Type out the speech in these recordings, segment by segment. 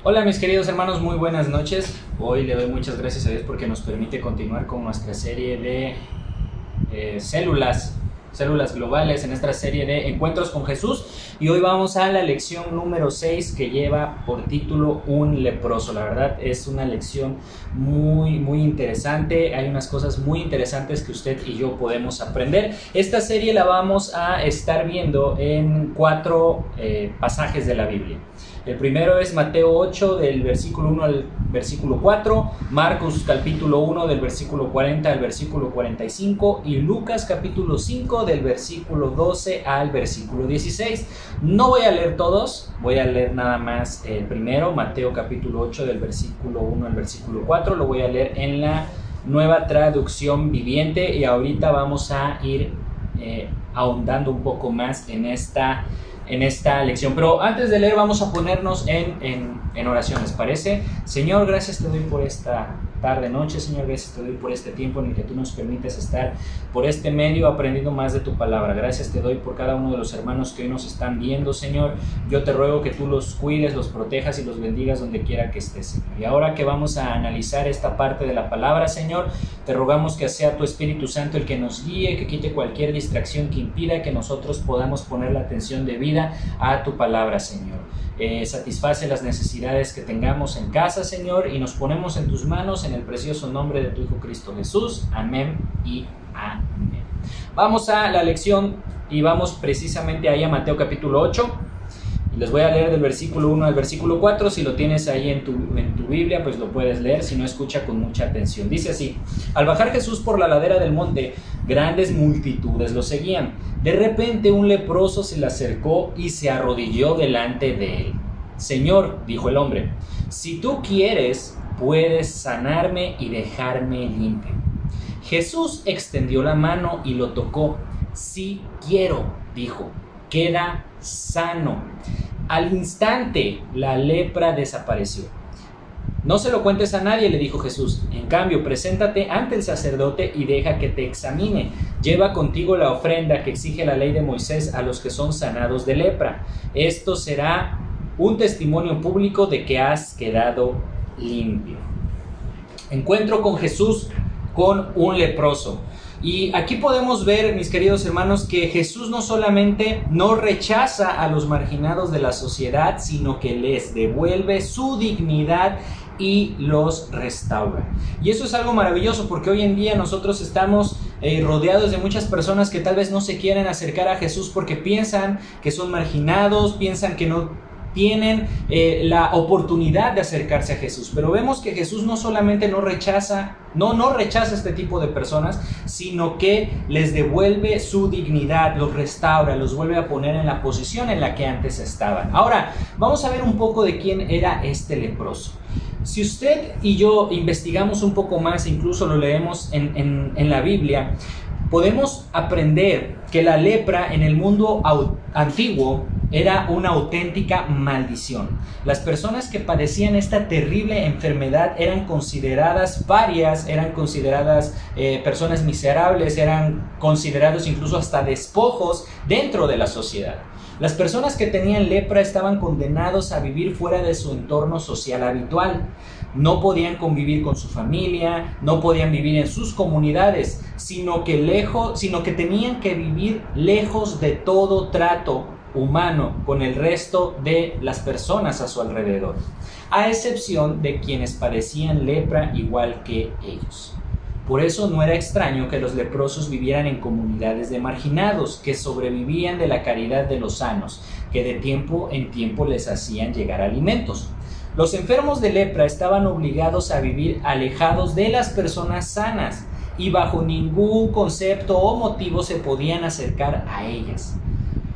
Hola mis queridos hermanos, muy buenas noches. Hoy le doy muchas gracias a Dios porque nos permite continuar con nuestra serie de células globales, en esta serie de encuentros con Jesús. Y hoy vamos a la lección número 6 que lleva por título Un leproso. La verdad es una lección muy interesante. Hay unas cosas muy interesantes que usted y yo podemos aprender. Esta serie la vamos a estar viendo en 4 pasajes de la Biblia. El primero es Mateo 8 del versículo 1 al versículo 4, Marcos capítulo 1 del versículo 40 al versículo 45 y Lucas capítulo 5 del versículo 12 al versículo 16. No voy a leer todos, voy a leer nada más el primero, Mateo capítulo 8 del versículo 1 al versículo 4, lo voy a leer en la Nueva Traducción Viviente y ahorita vamos a ir ahondando un poco más en esta lección. Pero antes de leer vamos a ponernos en oración, ¿les parece? Señor, gracias te doy por esta tarde, noche. Señor, gracias te doy por este tiempo en el que tú nos permites estar por este medio aprendiendo más de tu palabra. Gracias te doy por cada uno de los hermanos que hoy nos están viendo, Señor. Yo te ruego que tú los cuides, los protejas y los bendigas donde quiera que estés, Señor. Y ahora que vamos a analizar esta parte de la palabra, Señor, te rogamos que sea tu Espíritu Santo el que nos guíe, que quite cualquier distracción que impida que nosotros podamos poner la atención debida a tu palabra, Señor. Satisface las necesidades que tengamos en casa, Señor, y nos ponemos en tus manos en el precioso nombre de tu Hijo Cristo Jesús. Amén y amén. Vamos a la lección y vamos precisamente ahí a Mateo capítulo 8. Y les voy a leer del versículo 1 al versículo 4. Si lo tienes ahí en tu Biblia, pues lo puedes leer. Si no, escucha con mucha atención. Dice así: Al bajar Jesús por la ladera del monte, grandes multitudes lo seguían. De repente un leproso se le acercó y se arrodilló delante de él. Señor, dijo el hombre, si tú quieres, puedes sanarme y dejarme limpio. Jesús extendió la mano y lo tocó. Sí quiero, dijo, queda sano. Al instante la lepra desapareció. No se lo cuentes a nadie, le dijo Jesús. En cambio, preséntate ante el sacerdote y deja que te examine. Lleva contigo la ofrenda que exige la ley de Moisés a los que son sanados de lepra. Esto será un testimonio público de que has quedado limpio. Encuentro con Jesús con un leproso. Y aquí podemos ver, mis queridos hermanos, que Jesús no solamente no rechaza a los marginados de la sociedad, sino que les devuelve su dignidad y los restaura. Y eso es algo maravilloso porque hoy en día nosotros estamos rodeados de muchas personas que tal vez no se quieren acercar a Jesús porque piensan que son marginados, piensan que no tienen la oportunidad de acercarse a Jesús. Pero vemos que Jesús no solamente no rechaza este tipo de personas, sino que les devuelve su dignidad, los restaura, los vuelve a poner en la posición en la que antes estaban. Ahora, vamos a ver un poco de quién era este leproso. Si usted y yo investigamos un poco más, incluso lo leemos en la Biblia, podemos aprender que la lepra en el mundo antiguo era una auténtica maldición. Las personas que padecían esta terrible enfermedad eran consideradas parias, eran consideradas personas miserables, eran considerados incluso hasta despojos dentro de la sociedad. Las personas que tenían lepra estaban condenados a vivir fuera de su entorno social habitual. No podían convivir con su familia, no podían vivir en sus comunidades, sino que tenían que vivir lejos de todo trato humano con el resto de las personas a su alrededor, a excepción de quienes padecían lepra igual que ellos. Por eso no era extraño que los leprosos vivieran en comunidades de marginados que sobrevivían de la caridad de los sanos, que de tiempo en tiempo les hacían llegar alimentos. Los enfermos de lepra estaban obligados a vivir alejados de las personas sanas y bajo ningún concepto o motivo se podían acercar a ellas.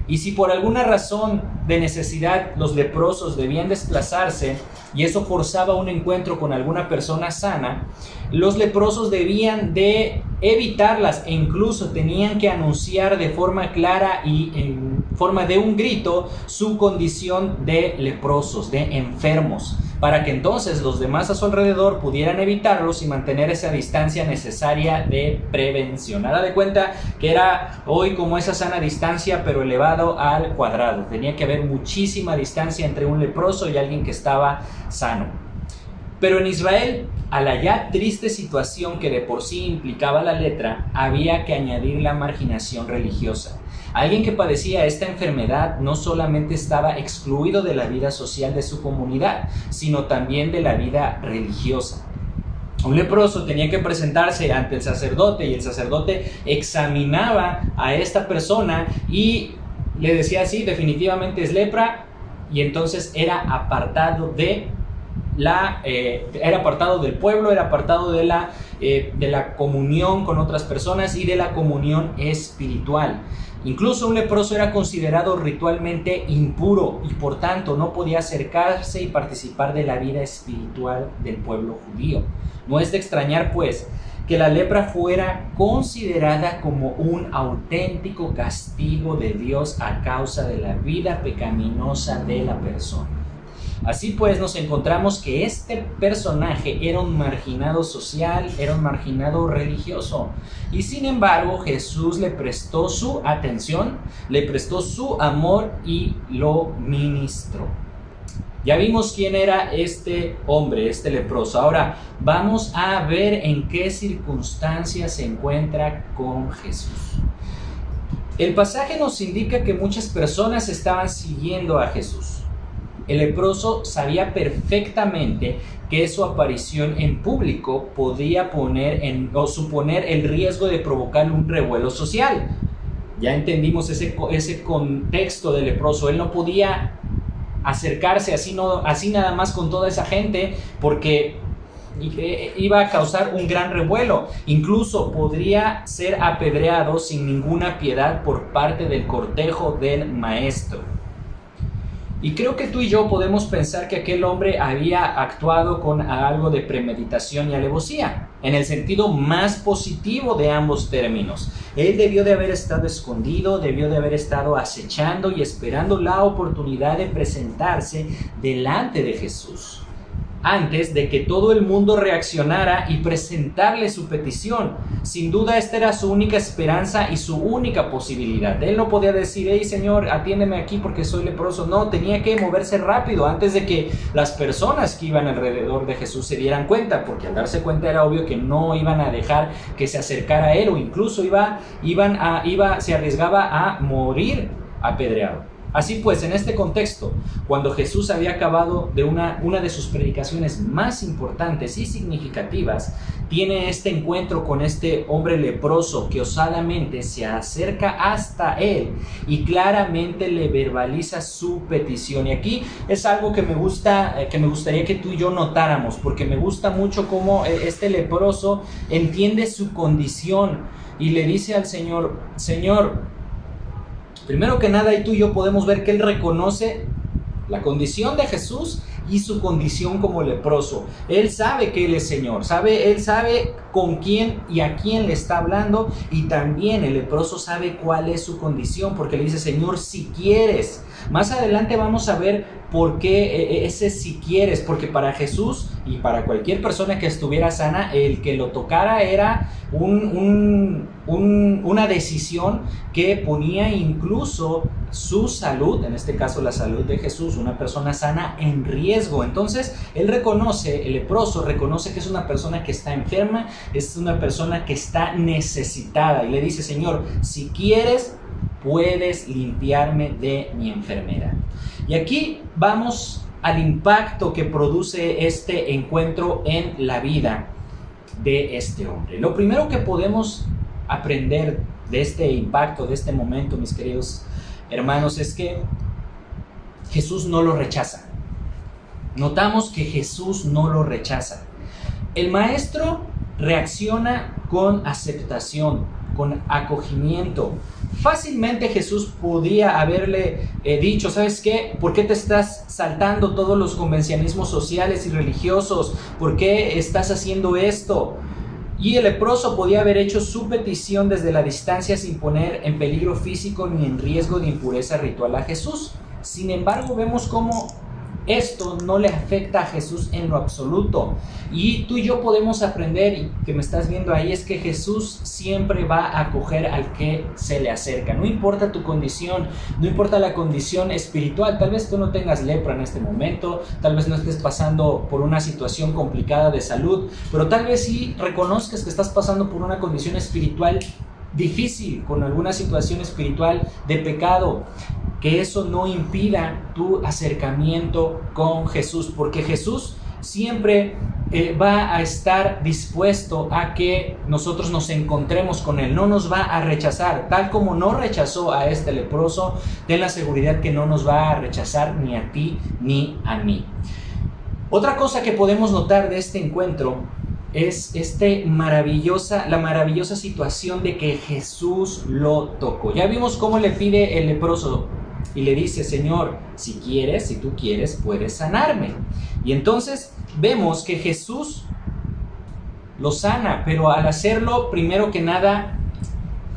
Y si por alguna razón de necesidad los leprosos debían desplazarse y eso forzaba un encuentro con alguna persona sana, los leprosos debían de evitarlas e incluso tenían que anunciar de forma clara y en forma de un grito su condición de leprosos, de enfermos, para que entonces los demás a su alrededor pudieran evitarlos y mantener esa distancia necesaria de prevención. Haga de cuenta que era hoy como esa sana distancia pero elevado al cuadrado. Tenía que haber haber muchísima distancia entre un leproso y alguien que estaba sano. Pero en Israel, a la ya triste situación que de por sí implicaba la lepra, había que añadir la marginación religiosa. Alguien que padecía esta enfermedad no solamente estaba excluido de la vida social de su comunidad, sino también de la vida religiosa. Un leproso tenía que presentarse ante el sacerdote y el sacerdote examinaba a esta persona y le decía sí, definitivamente es lepra, y entonces era apartado era apartado del pueblo, era apartado de la comunión con otras personas y de la comunión espiritual. Incluso un leproso era considerado ritualmente impuro y por tanto no podía acercarse y participar de la vida espiritual del pueblo judío. No es de extrañar, pues, que la lepra fuera considerada como un auténtico castigo de Dios a causa de la vida pecaminosa de la persona. Así pues, nos encontramos que este personaje era un marginado social, era un marginado religioso. Y sin embargo, Jesús le prestó su atención, le prestó su amor y lo ministró. Ya vimos quién era este hombre, este leproso. Ahora vamos a ver en qué circunstancias se encuentra con Jesús. El pasaje nos indica que muchas personas estaban siguiendo a Jesús. El leproso sabía perfectamente que su aparición en público podía suponer el riesgo de provocar un revuelo social. Ya entendimos ese contexto del leproso. Él no podía acercarse así nada más con toda esa gente porque iba a causar un gran revuelo. Incluso podría ser apedreado sin ninguna piedad por parte del cortejo del maestro. Y creo que tú y yo podemos pensar que aquel hombre había actuado con algo de premeditación y alevosía, en el sentido más positivo de ambos términos. Él debió de haber estado escondido, debió de haber estado acechando y esperando la oportunidad de presentarse delante de Jesús, antes de que todo el mundo reaccionara y presentarle su petición. Sin duda esta era su única esperanza y su única posibilidad. Él no podía decir, hey Señor, atiéndeme aquí porque soy leproso. No, tenía que moverse rápido antes de que las personas que iban alrededor de Jesús se dieran cuenta, porque al darse cuenta era obvio que no iban a dejar que se acercara a él, o incluso se arriesgaba a morir apedreado. Así pues, en este contexto, cuando Jesús había acabado de una de sus predicaciones más importantes y significativas, tiene este encuentro con este hombre leproso que osadamente se acerca hasta él y claramente le verbaliza su petición. Y aquí es algo que me gustaría que tú y yo notáramos, porque me gusta mucho cómo este leproso entiende su condición y le dice al Señor, Señor, primero que nada, y tú y yo podemos ver que él reconoce la condición de Jesús y su condición como leproso. Él sabe que él es Señor, él sabe con quién y a quién le está hablando, y también el leproso sabe cuál es su condición, porque le dice, Señor, si quieres. Más adelante vamos a ver por qué ese si quieres, porque para Jesús y para cualquier persona que estuviera sana, el que lo tocara era una decisión que ponía incluso su salud, en este caso la salud de Jesús, una persona sana, en riesgo. Entonces el leproso reconoce que es una persona que está enferma, es una persona que está necesitada, y le dice, Señor, si quieres, puedes limpiarme de mi enfermedad. Y aquí vamos al impacto que produce este encuentro en la vida de este hombre. Lo primero que podemos aprender de este impacto, de este momento, mis queridos hermanos, es que Jesús no lo rechaza. Notamos que Jesús no lo rechaza. El maestro reacciona con aceptación, con acogimiento. Fácilmente Jesús podía haberle dicho, ¿sabes qué? ¿Por qué te estás saltando todos los convencionalismos sociales y religiosos? ¿Por qué estás haciendo esto? Y el leproso podía haber hecho su petición desde la distancia sin poner en peligro físico ni en riesgo de impureza ritual a Jesús. Sin embargo, vemos cómo esto no le afecta a Jesús en lo absoluto. Y tú y yo podemos aprender, y que me estás viendo ahí, es que Jesús siempre va a acoger al que se le acerca. No importa tu condición, no importa la condición espiritual. Tal vez tú no tengas lepra en este momento, tal vez no estés pasando por una situación complicada de salud, pero tal vez sí reconozcas que estás pasando por una condición espiritual difícil, con alguna situación espiritual de pecado. Que eso no impida tu acercamiento con Jesús, porque Jesús siempre va a estar dispuesto a que nosotros nos encontremos con Él. No nos va a rechazar, tal como no rechazó a este leproso. Ten la seguridad que no nos va a rechazar ni a ti ni a mí. Otra cosa que podemos notar de este encuentro es la maravillosa situación de que Jesús lo tocó. Ya vimos cómo le pide el leproso y le dice: Señor, si tú quieres, puedes sanarme. Y entonces vemos que Jesús lo sana, pero al hacerlo, primero que nada,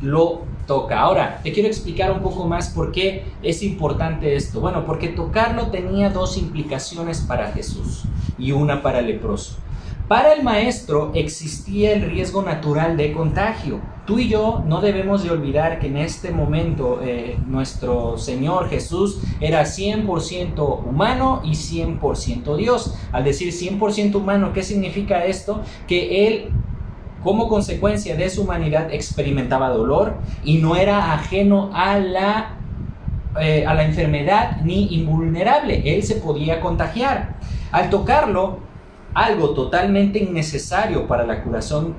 lo toca. Ahora, te quiero explicar un poco más por qué es importante esto. Bueno, porque tocarlo tenía dos implicaciones para Jesús y una para el leproso. Para el maestro existía el riesgo natural de contagio. Tú y yo no debemos de olvidar que en este momento nuestro Señor Jesús era 100% humano y 100% Dios. Al decir 100% humano, ¿qué significa esto? Que Él, como consecuencia de su humanidad, experimentaba dolor y no era ajeno a la enfermedad ni invulnerable. Él se podía contagiar. Al tocarlo, algo totalmente innecesario para la curación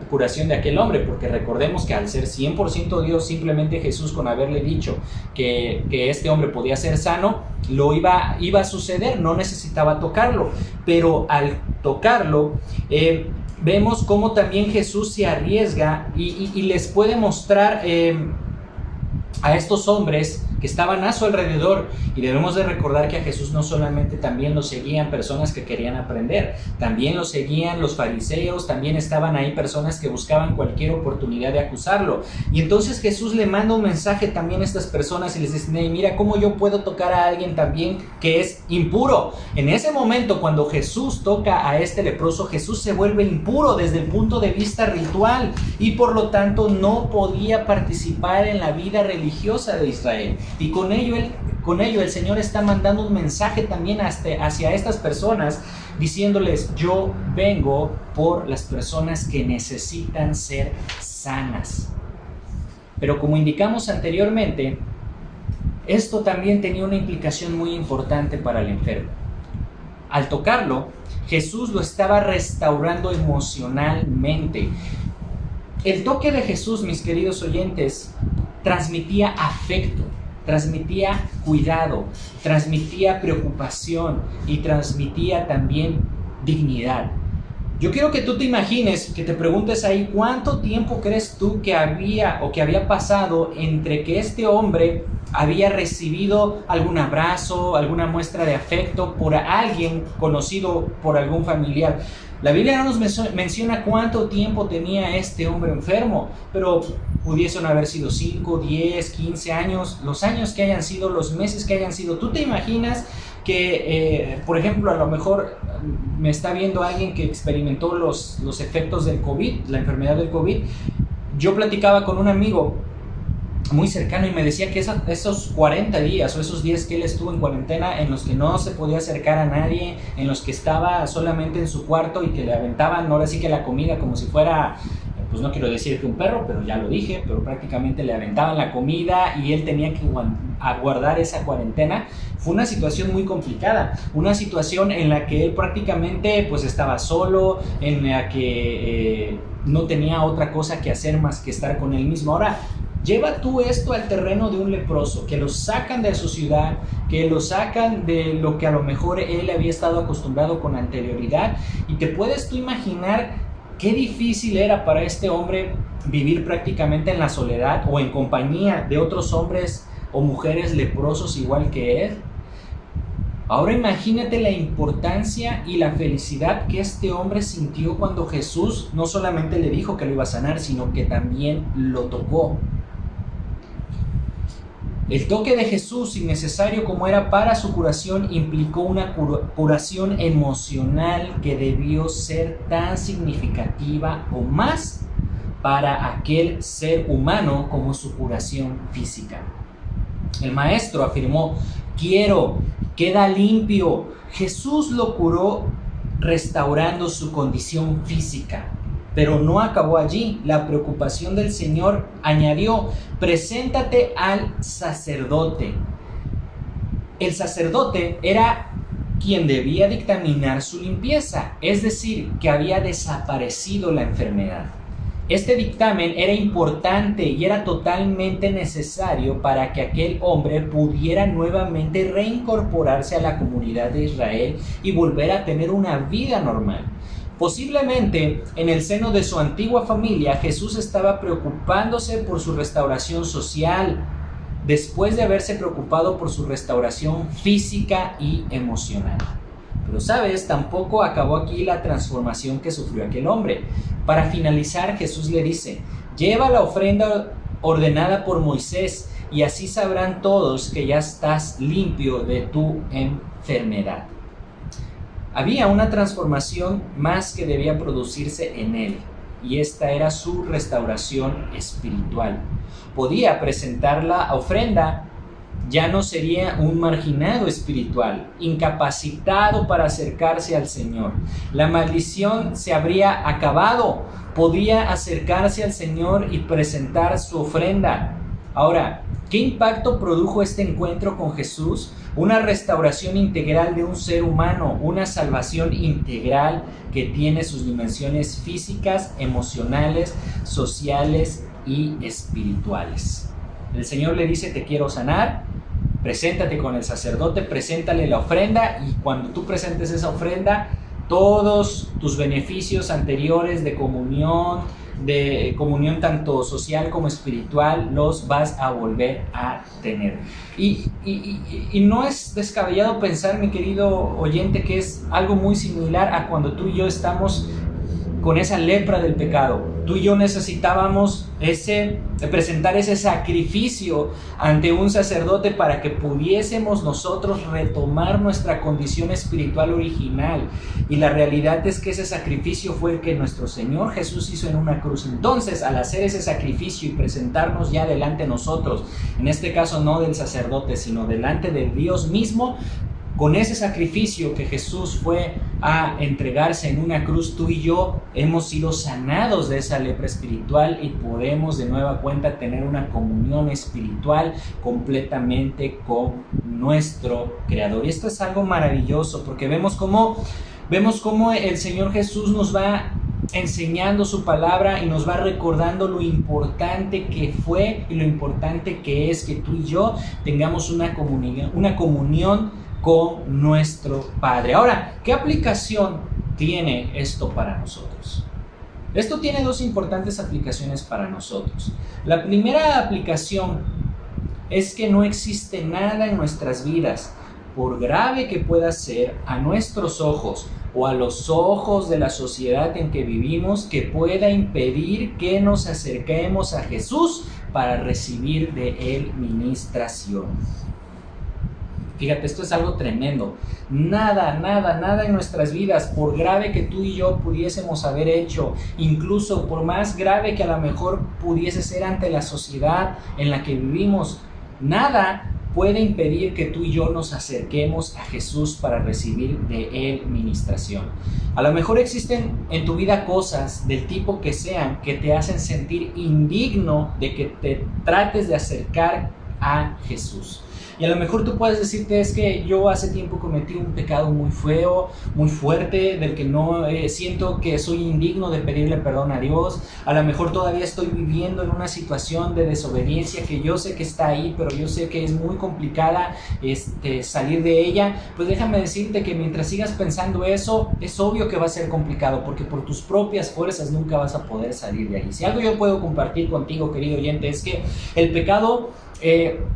de aquel hombre, porque recordemos que al ser 100% Dios, simplemente Jesús, con haberle dicho que este hombre podía ser sano, lo iba a suceder, no necesitaba tocarlo. Pero al tocarlo, vemos cómo también Jesús se arriesga y les puede mostrar a estos hombres que estaban a su alrededor. Y debemos de recordar que a Jesús no solamente también lo seguían personas que querían aprender, también lo seguían los fariseos, también estaban ahí personas que buscaban cualquier oportunidad de acusarlo. Y entonces Jesús le manda un mensaje también a estas personas y les dice: hey, mira cómo yo puedo tocar a alguien también que es impuro. En ese momento, cuando Jesús toca a este leproso, Jesús se vuelve impuro desde el punto de vista ritual y por lo tanto no podía participar en la vida religiosa de Israel. Y con ello el Señor está mandando un mensaje también hacia estas personas, diciéndoles: yo vengo por las personas que necesitan ser sanas. Pero como indicamos anteriormente, esto también tenía una implicación muy importante para el enfermo. Al tocarlo, Jesús lo estaba restaurando emocionalmente. El toque de Jesús, mis queridos oyentes, transmitía afecto, transmitía cuidado, transmitía preocupación y transmitía también dignidad. Yo quiero que tú te imagines, que te preguntes ahí: ¿cuánto tiempo crees tú que había pasado entre que este hombre había recibido algún abrazo, alguna muestra de afecto por alguien conocido, por algún familiar? La Biblia no nos menciona cuánto tiempo tenía este hombre enfermo, pero pudiesen haber sido 5, 10, 15 años, los años que hayan sido, los meses que hayan sido. ¿Tú te imaginas que, por ejemplo, a lo mejor me está viendo alguien que experimentó los efectos del COVID, la enfermedad del COVID? Yo platicaba con un amigo muy cercano y me decía que esos 40 días o esos días que él estuvo en cuarentena, en los que no se podía acercar a nadie, en los que estaba solamente en su cuarto y que le aventaban ahora sí que la comida como si fuera, pues no quiero decir que un perro, pero ya lo dije, pero prácticamente le aventaban la comida y él tenía que aguardar esa cuarentena. Fue una situación muy complicada, una situación en la que él prácticamente pues estaba solo, en la que no tenía otra cosa que hacer más que estar con él mismo. Ahora, lleva tú esto al terreno de un leproso, que lo sacan de su ciudad, que lo sacan de lo que a lo mejor él había estado acostumbrado con anterioridad, y te puedes tú imaginar qué difícil era para este hombre vivir prácticamente en la soledad o en compañía de otros hombres o mujeres leprosos igual que él. Ahora imagínate la importancia y la felicidad que este hombre sintió cuando Jesús no solamente le dijo que lo iba a sanar, sino que también lo tocó. El toque de Jesús, innecesario como era para su curación, implicó una curación emocional que debió ser tan significativa o más para aquel ser humano como su curación física. El maestro afirmó: quiero, queda limpio. Jesús lo curó restaurando su condición física. Pero no acabó allí. La preocupación del Señor añadió: preséntate al sacerdote. El sacerdote era quien debía dictaminar su limpieza, es decir, que había desaparecido la enfermedad. Este dictamen era importante y era totalmente necesario para que aquel hombre pudiera nuevamente reincorporarse a la comunidad de Israel y volver a tener una vida normal. Posiblemente en el seno de su antigua familia, Jesús estaba preocupándose por su restauración social, después de haberse preocupado por su restauración física y emocional. Pero sabes, tampoco acabó aquí la transformación que sufrió aquel hombre. Para finalizar, Jesús le dice: lleva la ofrenda ordenada por Moisés y así sabrán todos que ya estás limpio de tu enfermedad. Había una transformación más que debía producirse en él, y esta era su restauración espiritual. Podía presentar la ofrenda, ya no sería un marginado espiritual, incapacitado para acercarse al Señor. La maldición se habría acabado, podía acercarse al Señor y presentar su ofrenda. Ahora, ¿qué impacto produjo este encuentro con Jesús? Una restauración integral de un ser humano, una salvación integral que tiene sus dimensiones físicas, emocionales, sociales y espirituales. El Señor le dice: te quiero sanar, preséntate con el sacerdote, preséntale la ofrenda, y cuando tú presentes esa ofrenda, todos tus beneficios anteriores de comunión tanto social como espiritual, los vas a volver a tener. Y no es descabellado pensar, mi querido oyente, que es algo muy similar a cuando tú y yo estamos con esa lepra del pecado. Tú y yo necesitábamos presentar ese sacrificio ante un sacerdote para que pudiésemos nosotros retomar nuestra condición espiritual original. Y la realidad es que ese sacrificio fue el que nuestro Señor Jesús hizo en una cruz. Entonces, al hacer ese sacrificio y presentarnos ya delante de nosotros, en este caso no del sacerdote, sino delante de Dios mismo, con ese sacrificio que Jesús fue a entregarse en una cruz, tú y yo hemos sido sanados de esa lepra espiritual y podemos de nueva cuenta tener una comunión espiritual completamente con nuestro Creador. Y esto es algo maravilloso, porque vemos cómo el Señor Jesús nos va enseñando su palabra y nos va recordando lo importante que fue y lo importante que es que tú y yo tengamos una comunión con nuestro Padre. Ahora, ¿qué aplicación tiene esto para nosotros? Esto tiene dos importantes aplicaciones para nosotros. La primera aplicación es que no existe nada en nuestras vidas, por grave que pueda ser a nuestros ojos o a los ojos de la sociedad en que vivimos, que pueda impedir que nos acerquemos a Jesús para recibir de Él ministración. Fíjate, esto es algo tremendo. Nada en nuestras vidas, por grave que tú y yo pudiésemos haber hecho, incluso por más grave que a lo mejor pudiese ser ante la sociedad en la que vivimos, nada puede impedir que tú y yo nos acerquemos a Jesús para recibir de Él ministración. A lo mejor existen en tu vida cosas del tipo que sean que te hacen sentir indigno de que te trates de acercar a Jesús. Y a lo mejor tú puedes decirte: es que yo hace tiempo cometí un pecado muy feo, muy fuerte, del que no siento que soy indigno de pedirle perdón a Dios. A lo mejor todavía estoy viviendo en una situación de desobediencia que yo sé que está ahí, pero yo sé que es muy complicada salir de ella. Pues déjame decirte que mientras sigas pensando eso, es obvio que va a ser complicado, porque por tus propias fuerzas nunca vas a poder salir de ahí. Si algo yo puedo compartir contigo, querido oyente, es que el pecado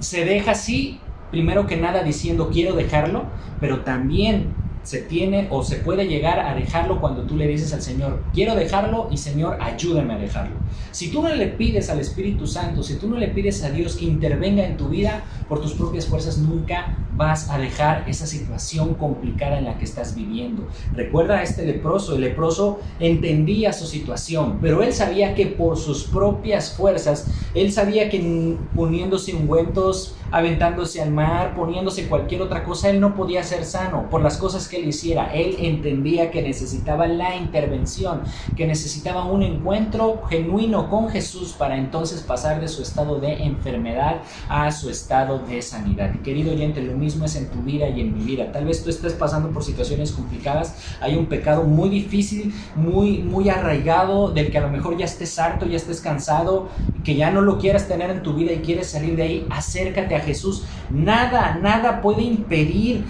se deja así, primero que nada diciendo quiero dejarlo, pero también se tiene o se puede llegar a dejarlo cuando tú le dices al Señor, quiero dejarlo y Señor, ayúdame a dejarlo. Si tú no le pides al Espíritu Santo, si tú no le pides a Dios que intervenga en tu vida, por tus propias fuerzas nunca vas a dejar esa situación complicada en la que estás viviendo. Recuerda a este leproso, el leproso entendía su situación, pero él sabía que por sus propias fuerzas, él sabía que poniéndose ungüentos, aventándose al mar, poniéndose cualquier otra cosa, él no podía ser sano por las cosas que él hiciera. Él entendía que necesitaba la intervención, que necesitaba un encuentro genuino con Jesús para entonces pasar de su estado de enfermedad a su estado de sanidad. Y querido oyente, lo mismo es en tu vida y en mi vida. Tal vez tú estés pasando por situaciones complicadas, hay un pecado muy difícil, muy arraigado, del que a lo mejor ya estés harto, ya estés cansado, que ya no lo quieras tener en tu vida y quieres salir de ahí. Acércate a Jesús. Nada puede impedir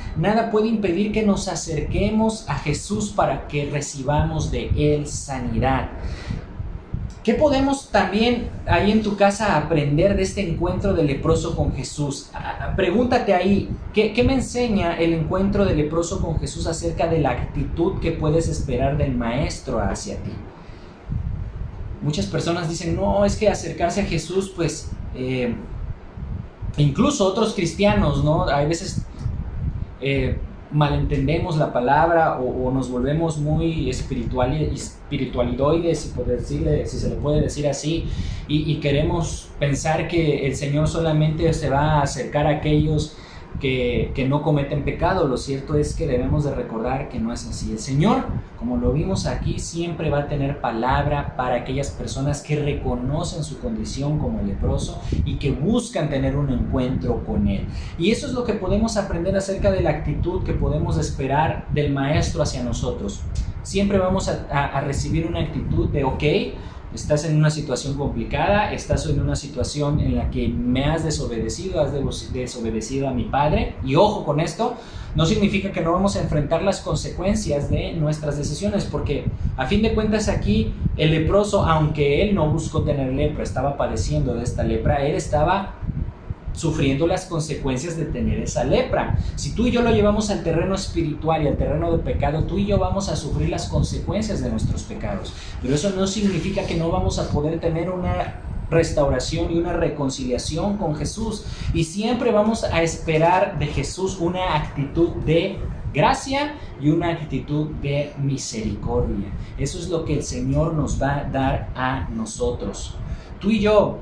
que nos acerquemos a Jesús para que recibamos de Él sanidad. ¿Qué podemos también ahí en tu casa aprender de este encuentro del leproso con Jesús? Pregúntate ahí, ¿qué me enseña el encuentro del leproso con Jesús acerca de la actitud que puedes esperar del Maestro hacia ti? Muchas personas dicen, no, es que acercarse a Jesús, pues, incluso otros cristianos, ¿no? A veces malentendemos la palabra o nos volvemos muy espiritualidoides, si se le puede decir así, y queremos pensar que el Señor solamente se va a acercar a aquellos que no cometen pecado. Lo cierto es que debemos de recordar que no es así. El Señor, como lo vimos aquí, siempre va a tener palabra para aquellas personas que reconocen su condición como el leproso y que buscan tener un encuentro con Él. Y eso es lo que podemos aprender acerca de la actitud que podemos esperar del Maestro hacia nosotros. Siempre vamos a recibir una actitud de ok, estás en una situación complicada, estás en una situación en la que me has desobedecido a mi Padre, y ojo con esto, no significa que no vamos a enfrentar las consecuencias de nuestras decisiones, porque a fin de cuentas aquí el leproso, aunque él no buscó tener lepra, estaba padeciendo de esta lepra, él estaba sufriendo las consecuencias de tener esa lepra. Si tú y yo lo llevamos al terreno espiritual y al terreno de pecado, tú y yo vamos a sufrir las consecuencias de nuestros pecados, pero eso no significa que no vamos a poder tener una restauración y una reconciliación con Jesús, y siempre vamos a esperar de Jesús una actitud de gracia y una actitud de misericordia. Eso es lo que el Señor nos va a dar a nosotros. Tú y yo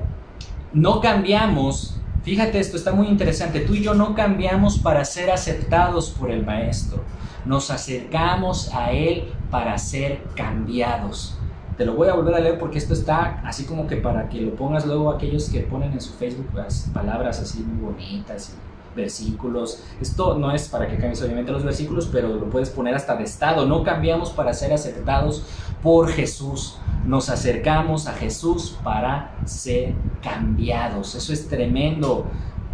no cambiamos. Fíjate, esto está muy interesante. Tú y yo no cambiamos para ser aceptados por el Maestro. Nos acercamos a Él para ser cambiados. Te lo voy a volver a leer porque esto está así como que para que lo pongas luego a aquellos que ponen en su Facebook las palabras así muy bonitas y versículos. Esto no es para que cambies obviamente los versículos, pero lo puedes poner hasta de estado. No cambiamos para ser aceptados por Jesús. Nos acercamos a Jesús para ser cambiados. Eso es tremendo,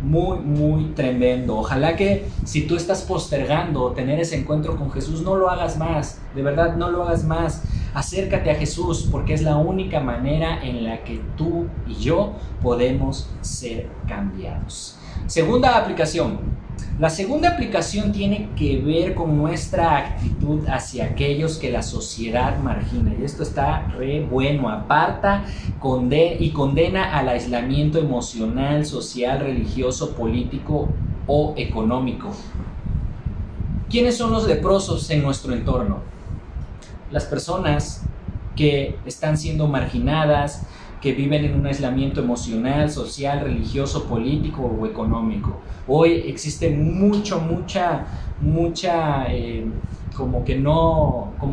muy tremendo. Ojalá que si tú estás postergando tener ese encuentro con Jesús, no lo hagas más. De verdad, no lo hagas más. Acércate a Jesús, porque es la única manera en la que tú y yo podemos ser cambiados. Segunda aplicación. La segunda aplicación tiene que ver con nuestra actitud hacia aquellos que la sociedad margina. Y esto está re bueno. Aparta y condena al aislamiento emocional, social, religioso, político o económico. ¿Quiénes son los leprosos en nuestro entorno? Las personas que están siendo marginadas, que viven en un aislamiento emocional, social, religioso, político o económico. Hoy existe mucha como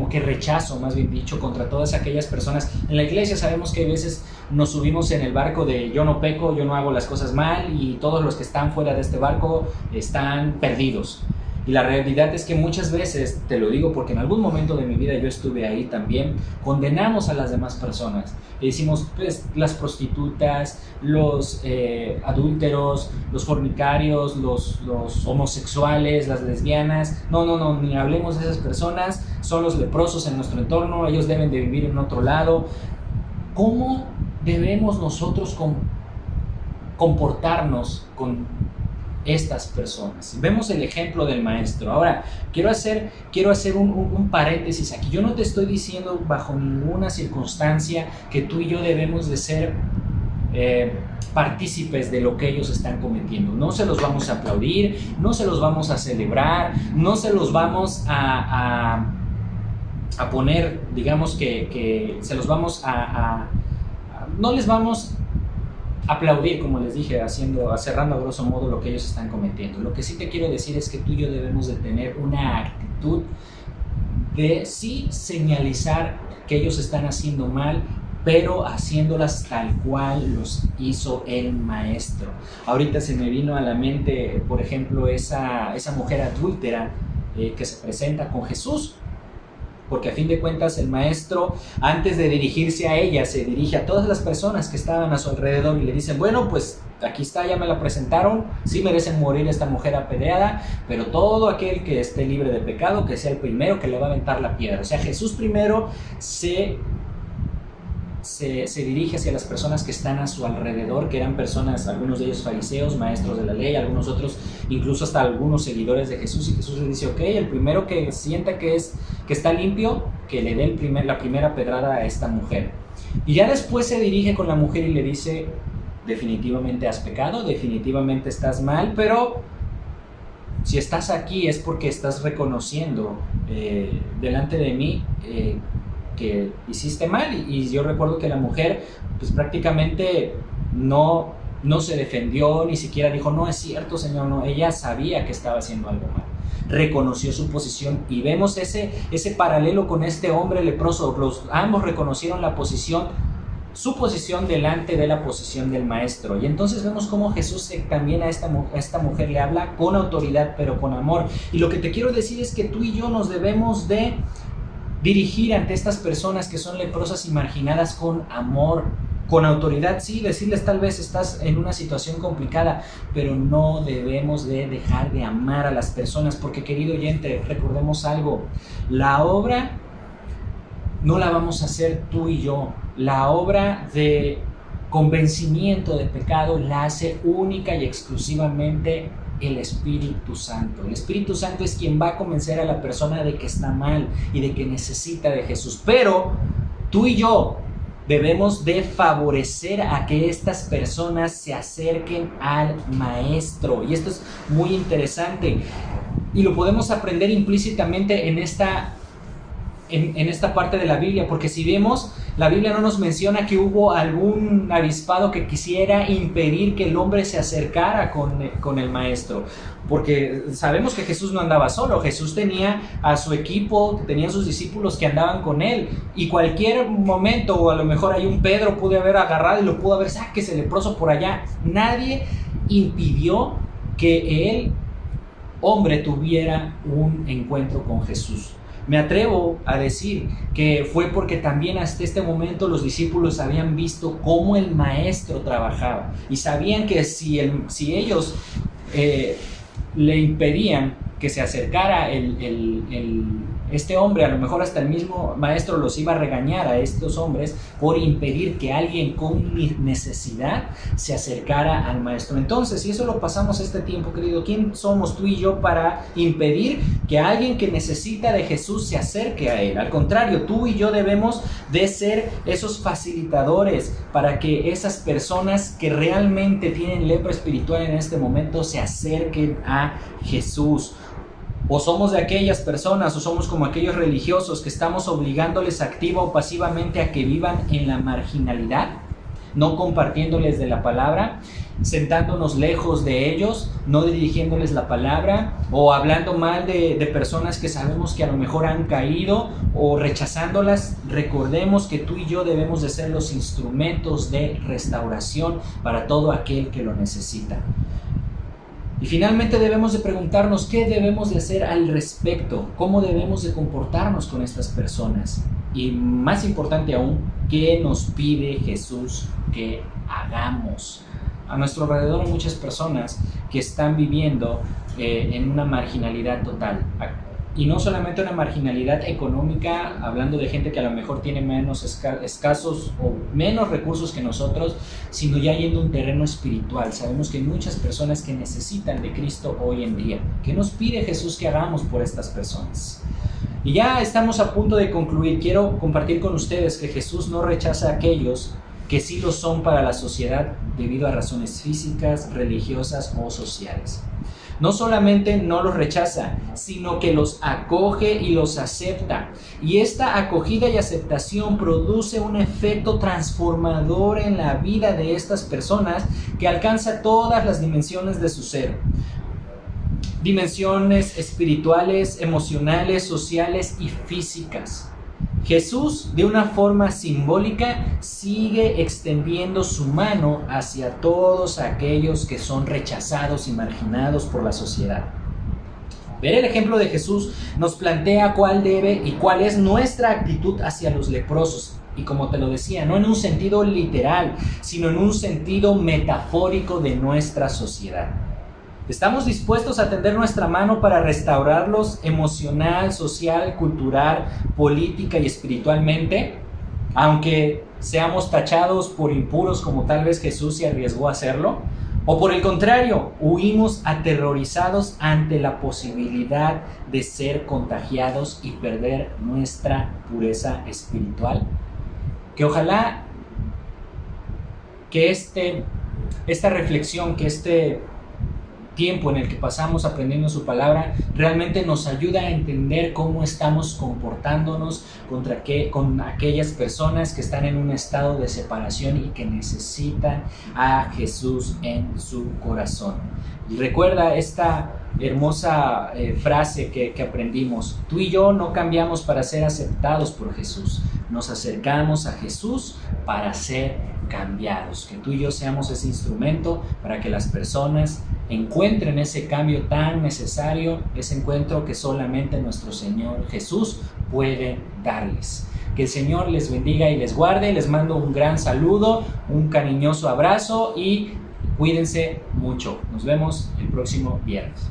que rechazo, más bien dicho, contra todas aquellas personas. En la iglesia sabemos que a veces nos subimos en el barco de yo no peco, yo no hago las cosas mal, y todos los que están fuera de este barco están perdidos. Y la realidad es que muchas veces, te lo digo porque en algún momento de mi vida yo estuve ahí también, condenamos a las demás personas. Y decimos, pues, las prostitutas, los adúlteros, los fornicarios, los homosexuales, las lesbianas. No, ni hablemos de esas personas. Son los leprosos en nuestro entorno, ellos deben de vivir en otro lado. ¿Cómo debemos nosotros comportarnos estas personas. Vemos el ejemplo del maestro. Ahora, quiero hacer un paréntesis aquí. Yo no te estoy diciendo bajo ninguna circunstancia que tú y yo debemos de ser partícipes de lo que ellos están cometiendo. No se los vamos a aplaudir, no se los vamos a celebrar, no se los vamos a poner, digamos que se los vamos no les vamos a aplaudir, como les dije, cerrando a grosso modo lo que ellos están cometiendo. Lo que sí te quiero decir es que tú y yo debemos de tener una actitud de sí señalizar que ellos están haciendo mal, pero haciéndolas tal cual los hizo el maestro. Ahorita se me vino a la mente, por ejemplo, esa mujer adúltera que se presenta con Jesús, porque a fin de cuentas el maestro, antes de dirigirse a ella, se dirige a todas las personas que estaban a su alrededor y le dicen, bueno, pues aquí está, ya me la presentaron, sí merecen morir esta mujer apedreada, pero todo aquel que esté libre de pecado, que sea el primero que le va a aventar la piedra. O sea, Jesús primero se dirige hacia las personas que están a su alrededor, que eran personas, algunos de ellos fariseos, maestros de la ley, algunos otros, incluso hasta algunos seguidores de Jesús, y Jesús le dice, ok, el primero que sienta que está limpio, que le dé la primera pedrada a esta mujer. Y ya después se dirige con la mujer y le dice, definitivamente has pecado, definitivamente estás mal, pero si estás aquí es porque estás reconociendo delante de mí que hiciste mal. Y yo recuerdo que la mujer pues prácticamente no se defendió, ni siquiera dijo, no es cierto, Señor, no. Ella sabía que estaba haciendo algo mal, reconoció su posición, y vemos ese paralelo con este hombre leproso. Ambos reconocieron su posición delante de la posición del maestro. Y entonces vemos cómo Jesús también a esta mujer le habla con autoridad, pero con amor. Y lo que te quiero decir es que tú y yo nos debemos de dirigir ante estas personas que son leprosas y marginadas con amor, con autoridad, sí, decirles tal vez estás en una situación complicada, pero no debemos de dejar de amar a las personas, porque, querido oyente, recordemos algo, la obra no la vamos a hacer tú y yo, la obra de convencimiento de pecado la hace única y exclusivamente el Espíritu Santo. El Espíritu Santo es quien va a convencer a la persona de que está mal y de que necesita de Jesús. Pero tú y yo debemos de favorecer a que estas personas se acerquen al Maestro. Y esto es muy interesante y lo podemos aprender implícitamente en esta parte de la Biblia, porque si vemos, la Biblia no nos menciona que hubo algún avispado que quisiera impedir que el hombre se acercara con el maestro, porque sabemos que Jesús no andaba solo. Jesús tenía a su equipo, tenía a sus discípulos que andaban con él, y cualquier momento, o a lo mejor hay un Pedro pudo haber agarrado y lo pudo haber, sáquese leproso por allá. Nadie impidió que el hombre tuviera un encuentro con Jesús. Me atrevo a decir que fue porque también hasta este momento los discípulos habían visto cómo el maestro trabajaba y sabían que si ellos le impedían que se acercara este hombre, a lo mejor hasta el mismo maestro los iba a regañar a estos hombres por impedir que alguien con necesidad se acercara al maestro. Entonces, si eso lo pasamos este tiempo, querido, ¿quién somos tú y yo para impedir que alguien que necesita de Jesús se acerque a él? Al contrario, tú y yo debemos de ser esos facilitadores para que esas personas que realmente tienen lepra espiritual en este momento se acerquen a Jesús. O somos de aquellas personas, o somos como aquellos religiosos que estamos obligándoles activa o pasivamente a que vivan en la marginalidad, no compartiéndoles de la palabra, sentándonos lejos de ellos, no dirigiéndoles la palabra, o hablando mal de personas que sabemos que a lo mejor han caído, o rechazándolas. Recordemos que tú y yo debemos de ser los instrumentos de restauración para todo aquel que lo necesita. Y finalmente debemos de preguntarnos qué debemos de hacer al respecto, cómo debemos de comportarnos con estas personas, y más importante aún, qué nos pide Jesús que hagamos. A nuestro alrededor hay muchas personas que están viviendo en una marginalidad total. y no solamente una marginalidad económica, hablando de gente que a lo mejor tiene menos escasos o menos recursos que nosotros, sino ya yendo a un terreno espiritual. Sabemos que hay muchas personas que necesitan de Cristo hoy en día. ¿Qué nos pide Jesús que hagamos por estas personas? Y ya estamos a punto de concluir. Quiero compartir con ustedes que Jesús no rechaza a aquellos que sí lo son para la sociedad debido a razones físicas, religiosas o sociales. No solamente no los rechaza, sino que los acoge y los acepta. Y esta acogida y aceptación produce un efecto transformador en la vida de estas personas que alcanza todas las dimensiones de su ser. Dimensiones espirituales, emocionales, sociales y físicas. Jesús, de una forma simbólica, sigue extendiendo su mano hacia todos aquellos que son rechazados y marginados por la sociedad. Ver el ejemplo de Jesús nos plantea cuál debe y cuál es nuestra actitud hacia los leprosos. Y como te lo decía, no en un sentido literal, sino en un sentido metafórico de nuestra sociedad. ¿Estamos dispuestos a tender nuestra mano para restaurarlos emocional, social, cultural, política y espiritualmente? Aunque seamos tachados por impuros como tal vez Jesús se arriesgó a hacerlo. ¿O por el contrario, huimos aterrorizados ante la posibilidad de ser contagiados y perder nuestra pureza espiritual? Que ojalá que esta reflexión, que este tiempo en el que pasamos aprendiendo su palabra realmente nos ayuda a entender cómo estamos comportándonos con aquellas personas que están en un estado de separación y que necesitan a Jesús en su corazón. Y recuerda esta hermosa frase que aprendimos: tú y yo no cambiamos para ser aceptados por Jesús, nos acercamos a Jesús para ser cambiados. Que tú y yo seamos ese instrumento para que las personas encuentren ese cambio tan necesario, ese encuentro que solamente nuestro Señor Jesús puede darles. Que el Señor les bendiga y les guarde. Les mando un gran saludo, un cariñoso abrazo y cuídense mucho. Nos vemos el próximo viernes.